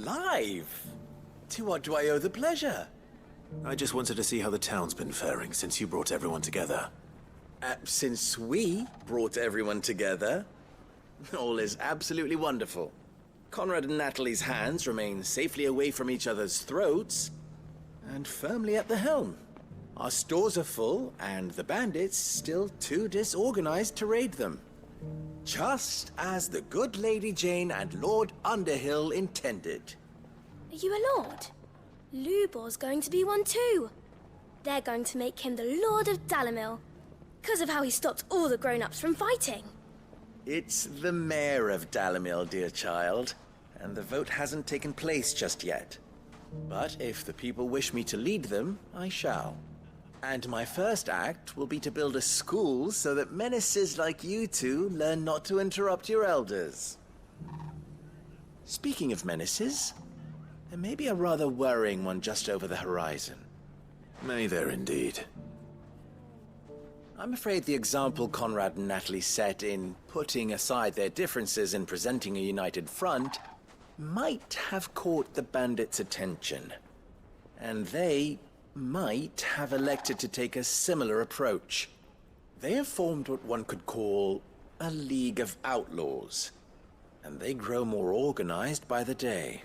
Clive! To what do I owe the pleasure? I just wanted to see how the town's been faring since you brought everyone together. Since we brought everyone together, all is absolutely wonderful. Conrad and Natalie's hands remain safely away from each other's throats, and firmly at the helm. Our stores are full, and the bandits still too disorganized to raid them. Just as the good Lady Jane and Lord Underhill intended. Are you a lord? Lubor's going to be one too. They're going to make him the Lord of Dalimil, because of how he stopped all the grown-ups from fighting. It's the mayor of Dalimil, dear child, and the vote hasn't taken place just yet. But if the people wish me to lead them, I shall. And my first act will be to build a school so that menaces like you two learn not to interrupt your elders. Speaking of menaces, there may be a rather worrying one just over the horizon. May there indeed. I'm afraid the example Conrad and Natalie set in putting aside their differences and presenting a united front might have caught the bandits' attention. And they might have elected to take a similar approach. They have formed what one could call a League of Outlaws, and they grow more organized by the day.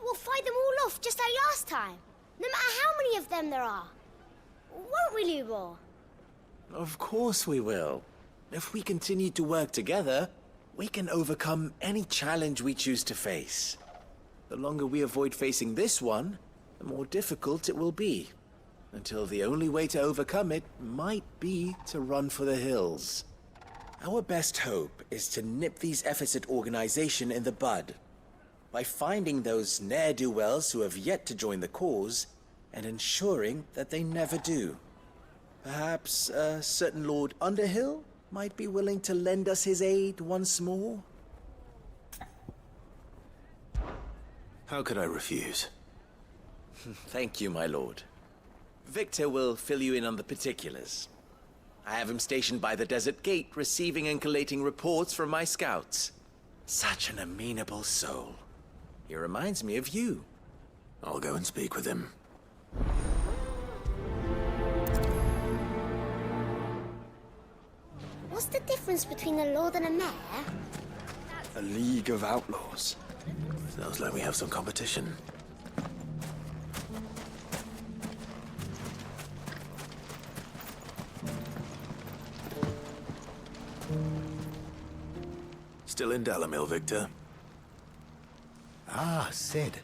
We'll fight them all off just like last time, no matter how many of them there are. Won't we, Lubor? Of course we will. If we continue to work together, we can overcome any challenge we choose to face. The longer we avoid facing this one, the more difficult it will be. Until the only way to overcome it might be to run for the hills. Our best hope is to nip these efforts at organization in the bud, by finding those ne'er-do-wells who have yet to join the cause, and ensuring that they never do. Perhaps a certain Lord Underhill might be willing to lend us his aid once more? How could I refuse? Thank you, my lord. Victor will fill you in on the particulars. I have him stationed by the Desert Gate, receiving and collating reports from my scouts. Such an amenable soul. He reminds me of you. I'll go and speak with him. What's the difference between a lord and a mayor? A League of Outlaws. Sounds like we have some competition. Still in Dalimil, Victor? Ah, Sid.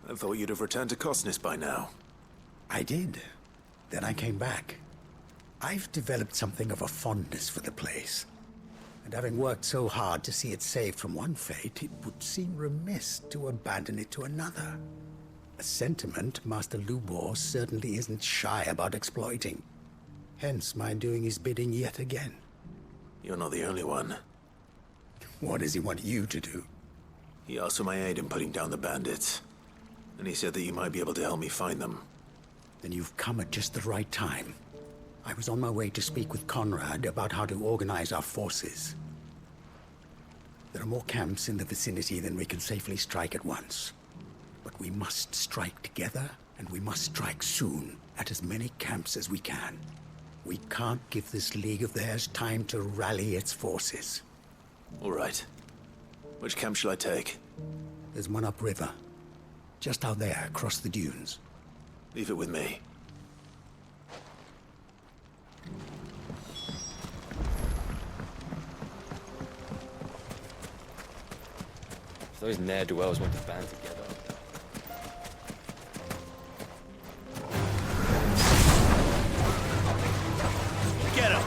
I thought you'd have returned to Cosnis by now. I did. Then I came back. I've developed something of a fondness for the place. And having worked so hard to see it saved from one fate, it would seem remiss to abandon it to another. A sentiment Master Lubor certainly isn't shy about exploiting. Hence my doing his bidding yet again. You're not the only one. What does he want you to do? He asked for my aid in putting down the bandits. And he said that you might be able to help me find them. Then you've come at just the right time. I was on my way to speak with Conrad about how to organize our forces. There are more camps in the vicinity than we can safely strike at once. But we must strike together, and we must strike soon at as many camps as we can. We can't give this league of theirs time to rally its forces. All right. Which camp shall I take? There's one upriver. Just out there, across the dunes. Leave it with me. Those ne'er-do-wells want to band together. Get him!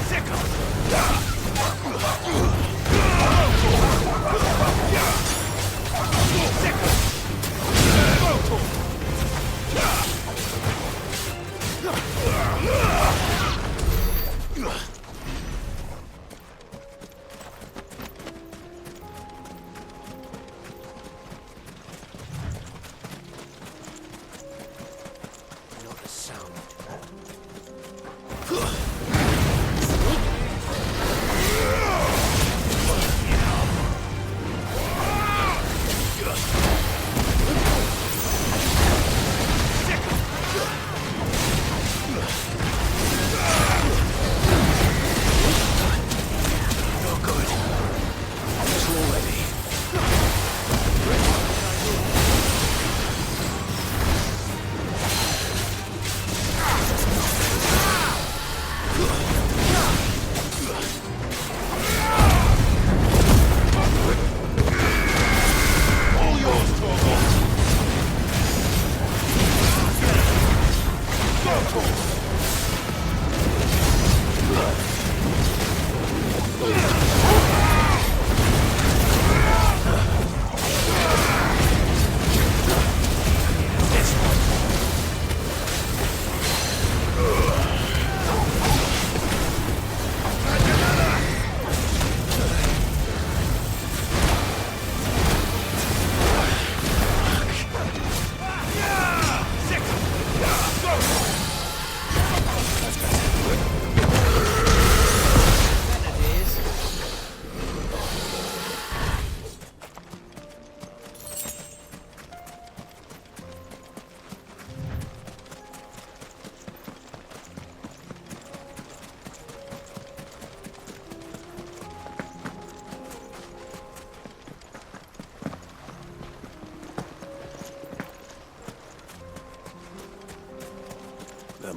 Sick him!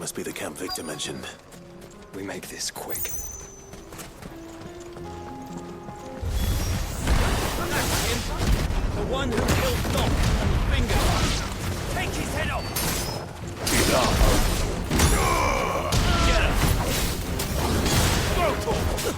must be the camp Victor mentioned. We make this quick. The one who killed Doc and Finger. Take his head off! Get him! Throw to him!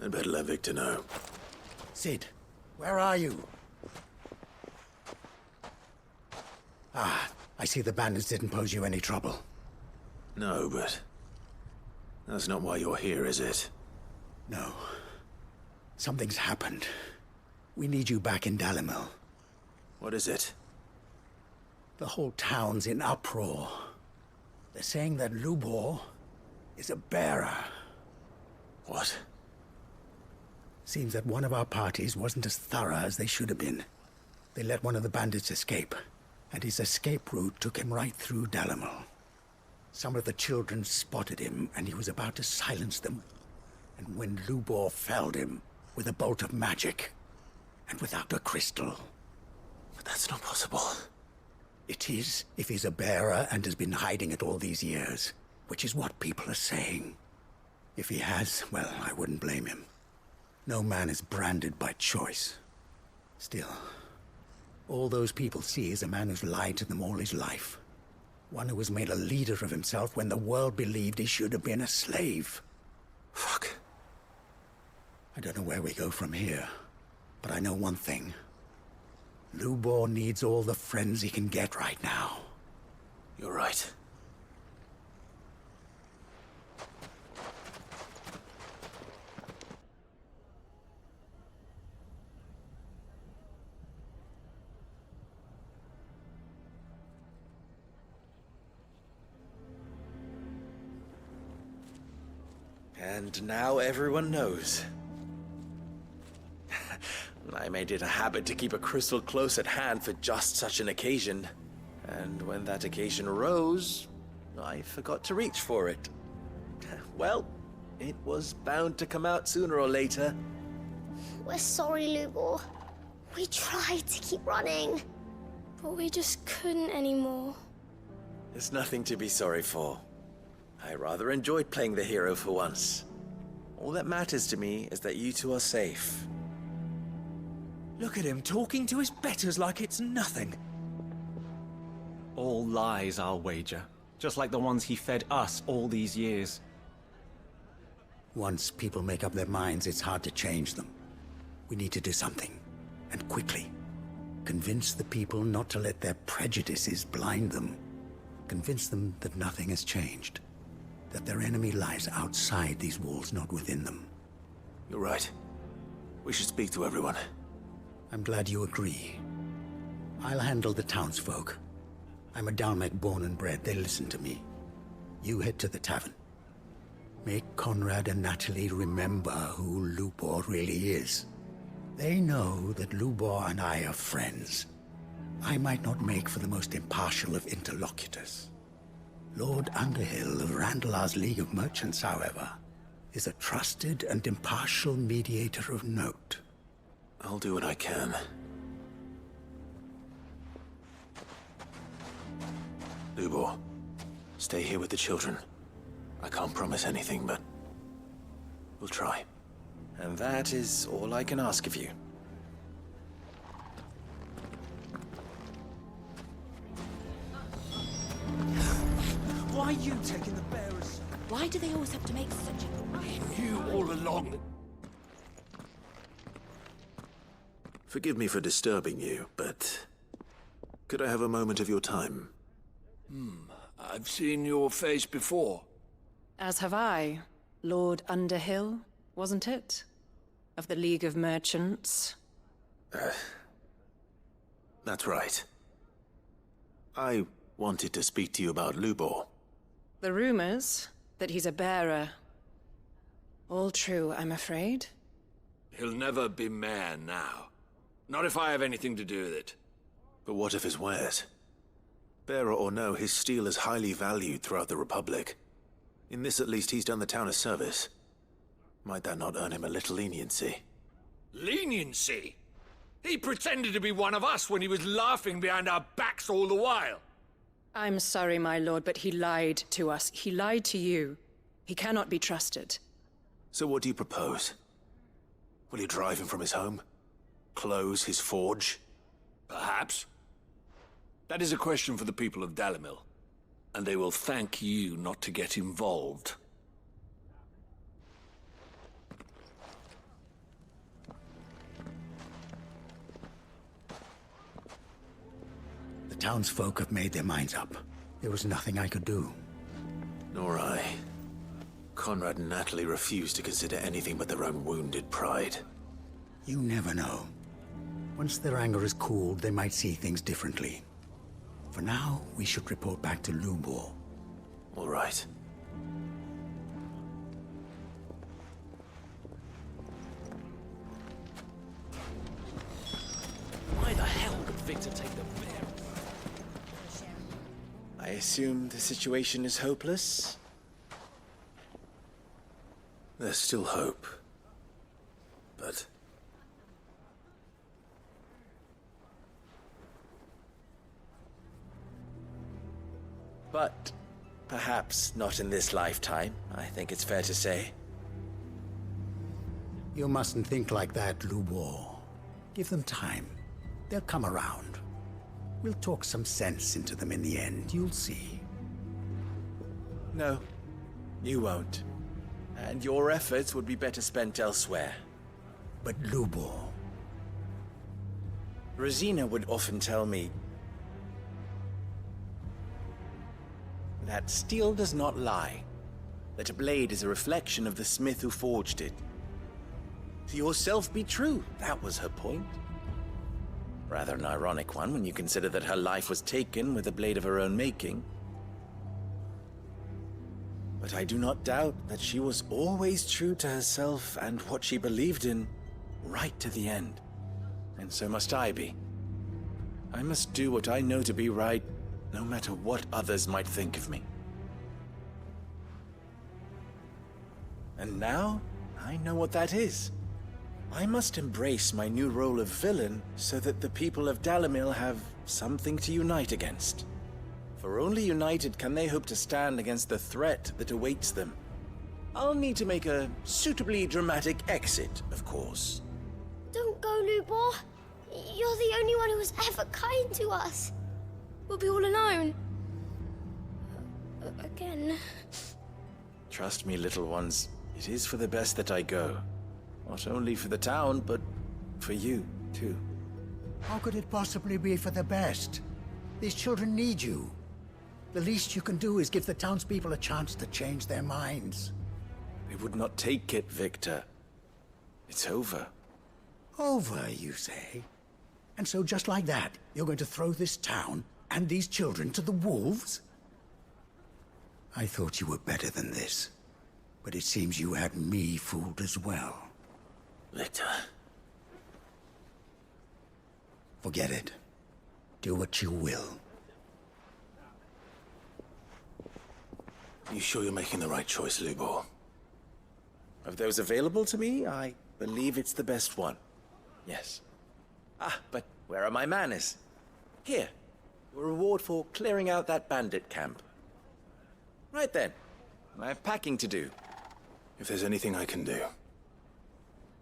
I'd better let Victor know. Sid, where are you? Ah, I see the bandits didn't pose you any trouble. No, but... that's not why you're here, is it? No. Something's happened. We need you back in Dalimil. What is it? The whole town's in uproar. They're saying that Lubor is a bearer. What? Seems that one of our parties wasn't as thorough as they should have been. They let one of the bandits escape, and his escape route took him right through Dalimil. Some of the children spotted him, and he was about to silence them. And when Lubor felled him with a bolt of magic, and without a crystal. But that's not possible. It is, if he's a bearer and has been hiding it all these years, which is what people are saying. If he has, well, I wouldn't blame him. No man is branded by choice. Still, all those people see is a man who's lied to them all his life. One who was made a leader of himself when the world believed he should have been a slave. Fuck. I don't know where we go from here, but I know one thing. Lubor needs all the friends he can get right now. You're right. And now everyone knows. I made it a habit to keep a crystal close at hand for just such an occasion. And when that occasion arose, I forgot to reach for it. Well, it was bound to come out sooner or later. We're sorry, Lubor. We tried to keep running. But we just couldn't anymore. There's nothing to be sorry for. I rather enjoyed playing the hero for once. All that matters to me is that you two are safe. Look at him talking to his betters like it's nothing. All lies, I'll wager. Just like the ones he fed us all these years. Once people make up their minds, it's hard to change them. We need to do something, and quickly. Convince the people not to let their prejudices blind them. Convince them that nothing has changed. That their enemy lies outside these walls, not within them. You're right. We should speak to everyone. I'm glad you agree. I'll handle the townsfolk. I'm a Dalmek born and bred. They listen to me. You head to the tavern. Make Conrad and Natalie remember who Lubor really is. They know that Lubor and I are friends. I might not make for the most impartial of interlocutors. Lord Underhill of Randalar's League of Merchants, however, is a trusted and impartial mediator of note. I'll do what I can. Lubor, stay here with the children. I can't promise anything, but we'll try. And that is all I can ask of you. Why are you taking the bearers? Why do they always have to make such a... You all along. Forgive me for disturbing you, but could I have a moment of your time? I've seen your face before. As have I. Lord Underhill, wasn't it? Of the League of Merchants. That's right. I wanted to speak to you about Lubor. The rumors that he's a bearer. All true, I'm afraid. He'll never be mayor now. Not if I have anything to do with it. But what of his wares? Bearer or no, his steel is highly valued throughout the Republic. In this at least he's done the town a service. Might that not earn him a little leniency? Leniency? He pretended to be one of us when he was laughing behind our backs all the while. I'm sorry, my lord, but he lied to us. He lied to you. He cannot be trusted. So what do you propose? Will you drive him from his home? Close his forge? Perhaps. That is a question for the people of Dalimil. And they will thank you not to get involved. The townsfolk have made their minds up. There was nothing I could do. Nor I. Conrad and Natalie refused to consider anything but their own wounded pride. You never know. Once their anger is cooled, they might see things differently. For now, we should report back to Lubor. All right. Why the hell did Victor take the bear? I assume the situation is hopeless? There's still hope. But But perhaps not in this lifetime, I think it's fair to say. You mustn't think like that, Lubor. Give them time. They'll come around. We'll talk some sense into them in the end, you'll see. No, you won't. And your efforts would be better spent elsewhere. But Lubor... Rosina would often tell me that steel does not lie, that a blade is a reflection of the smith who forged it. To yourself be true, that was her point. Rather an ironic one when you consider that her life was taken with a blade of her own making. But I do not doubt that she was always true to herself and what she believed in, right to the end. And so must I be. I must do what I know to be right, no matter what others might think of me. And now, I know what that is. I must embrace my new role of villain so that the people of Dalimil have something to unite against. For only united can they hope to stand against the threat that awaits them. I'll need to make a suitably dramatic exit, of course. Don't go, Lubor. You're the only one who was ever kind to us. We'll be all alone. Again. Trust me, little ones, it is for the best that I go. Not only for the town, but for you, too. How could it possibly be for the best? These children need you. The least you can do is give the townspeople a chance to change their minds. They would not take it, Victor. It's over. Over, you say? And so just like that, you're going to throw this town and these children to the wolves? I thought you were better than this. But it seems you had me fooled as well. Victor, Forget it. Do what you will. You sure you're making the right choice, Lubor? Of those available to me, I believe it's the best one. Yes. Ah, but where are my manners? Here, your reward for clearing out that bandit camp. Right then, I have packing to do. If there's anything I can do.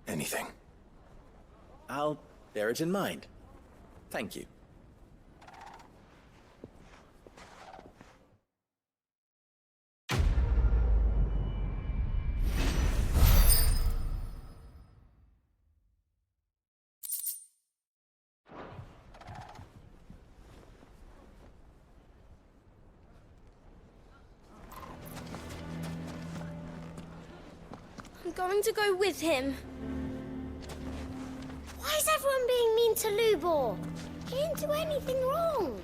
Anything. I'll bear it in mind. Thank you. I'm going to go with him. Why is everyone being mean to Lubor? He didn't do anything wrong.